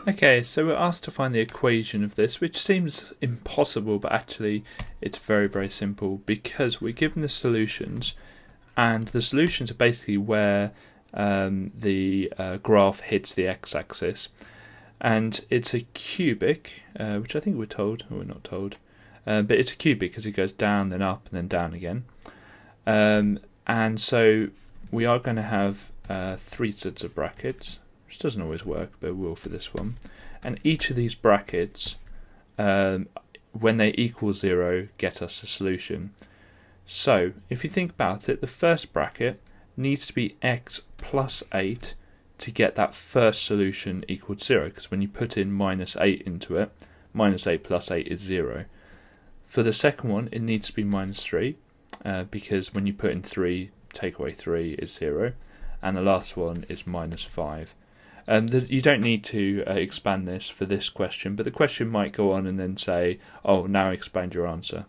Okay, so we're asked to find the equation of this, which seems impossible, but actually it's very, very simple because we're given the solutions, and the solutions are basically where the graph hits the x-axis, and it's a cubic, which I think we're told, or we're not told, but it's a cubic because it goes down, then up, and then down again. And so we are going to have 3 sets of brackets, which doesn't always work, but it will for this one. And each of these brackets, when they equal 0, get us a solution. So if you think about it, the first bracket needs to be x plus 8 to get that first solution equal to 0, because when you put in minus 8 into it, minus 8 plus 8 is 0. For the second one, it needs to be minus 3, because when you put in 3, take away 3 is 0. And the last one is minus 5. You don't need to expand this for this question, but the question might go on and then say, oh, now expand your answer.